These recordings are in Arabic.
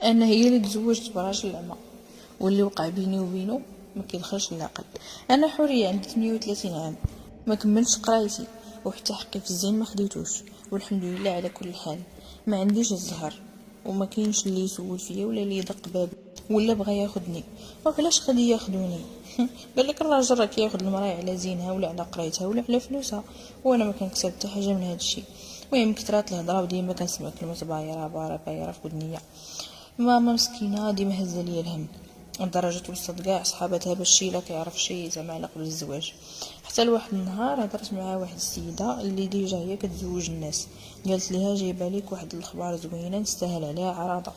انا هي اللي تزوجت براجل اعمى، واللي وقع بيني وبينه ما كيدخلش العقل. انا حوريه عندي 38 عام، ما كملتش قرايتي، وحتى حقي في الزين ما خديتوش، والحمد لله على كل حال. ما عنديش الزهر، وما كاينش اللي يسول فيا ولا اللي يدق بابي ولا بغى ياخدني. وعلاش غادي ياخدوني؟ قال لك الراجل راه كياخد المراه على زينها ولا على قرايتها ولا على فلوسها، وانا ما كنكسب حتى حاجه من هذا الشيء. المهم كثرات الهضره، وديما كنسمع كلمه بايره بارا بايره في ودنيا. ماما مسكينه ديما هزه ليا الهم، لدرجه وصلت كاع صحاباتها باش شي لا كيعرف شي زعما على قبل الزواج. حتى لواحد النهار هضرت مع واحد السيده اللي ديجا هي كتزوج الناس، قالت ليها جايبه ليك واحد الاخبار زوينه نستاهل عليها عراضه.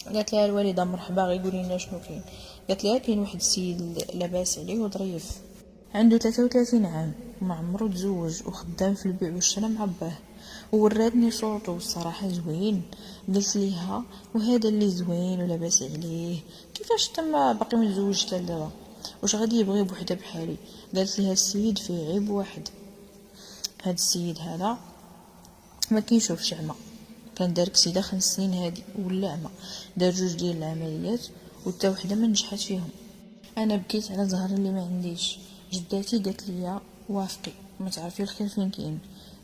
قالت لها الوالده مرحبا، غير قولي لنا شنو كاين. قالت لها كاين واحد السيد لاباس عليه وظريف، عنده 33 عام، ما عمرو تزوج، وخدام في البيع والشراء مع باه، ووراتني صوته والصراحه زوين. قلت ليها وهذا اللي زوين ولاباس عليه كيفاش تما باقي متزوج حتى دابا؟ واش غادي يبغي بوحده بحالي؟ قالت ليها السيد فيه عيب واحد، هاد السيد هذا ما كيشوفش عمى، كان دار كسيده 5 سنين هادي ولا عمى، دار 2 ديال العمليات وتا وحده ما نجحت فيهم. انا بكيت على زهر اللي ما عنديش. جداتي قالت لي وافقي، ما تعرفي الخير فين كاين.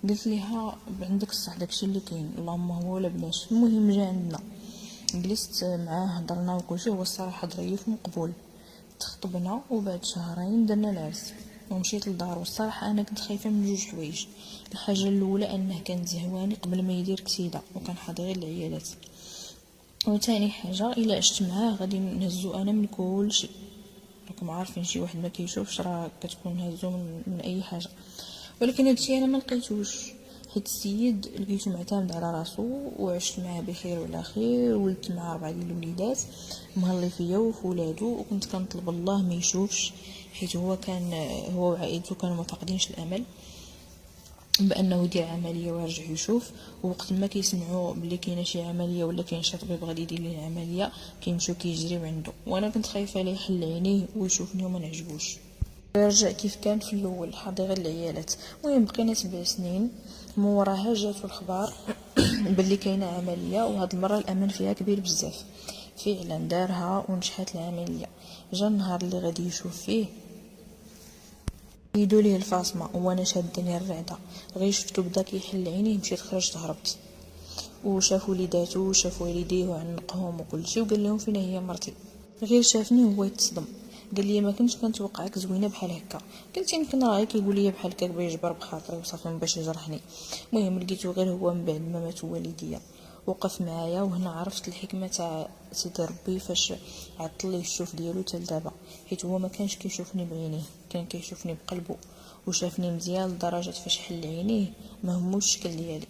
قلت ليها عندك الصح، داكشي اللي كاين اللهم هو ولا بلاش. المهم جا عندنا، جلست معاه هضرنا وكلشي، هو الصراحه ظريف ومقبول. تخطبنا وبعد شهرين درنا العرس ومشيت للدار. والصراحه انا كنت خايفه من 2 حوايج. الحاجه الاولى انه كان زهواني قبل ما يدير كسيده وكان حاضرين العيالات، وثاني حاجه الا عشت معاه غادي نهزو انا من كل شيء. راكم عارفين شي واحد ما كيشوفش راه كتكون هزو من اي حاجه. ولكن هادشي انا ما لقيتوش، حيت السيد لقيتو معتمد على راسو وعشت معاه بخير وعلى خير، ولدت معاه 4 ديال الوليدات، مهلي فيا وفي ولادو. وكنت كنطلب الله ما يشوفش، حيت هو وعائلته كانوا ما فاقدينش الامل بانه يدير عمليه ويرجع يشوف. ووقت ما كيسمعوا بلي كاينه شي عمليه ولا كاين شي طبيب غادي يدير ليه العمليه كيمشيو كيجريو عنده. وانا كنت خايفه ليه يحل عينيه ويشوفني وما نعجبوش ويرجع كيف كان في الاول حاضر غير العيالات. المهم بقينا 7 سنين، موراها جاتو الخبار باللي كاينه عمليه، وهاد المره الامان فيها كبير بزاف. فعلا دارها ونجحت العمليه. جا النهار اللي غادي يشوف فيه، يدو ليه الفاصمه وانا شادني الرعده. غير شفتو بدا كيحل عينيه مشيت خرجت هربت. وشاف وليداتو وشاف والديه وعنقهم وكلشي، وقال لهم فين هي مرتي. غير شافني هو يتصدم، قال لي ما كنتش كنتوقعك زوينه بحال هكا. قلت يمكن راه كيقول لي بحال هكا بغى يجبر بخاطري وصافي باش يجرحني. المهم لقيتو غير هو من بعد ما ماتوا والديا وقف معايا، وهنا عرفت الحكمه تاع سيدي ربي فاش عطل ليه الشوف ديالو حتى لدابا. حيت هو ما كانش كيشوفني بعينيه، كان كيشوفني بقلبه، وشافني مزيان لدرجه فاش حل عينيه ما هموش الشكل ديالي.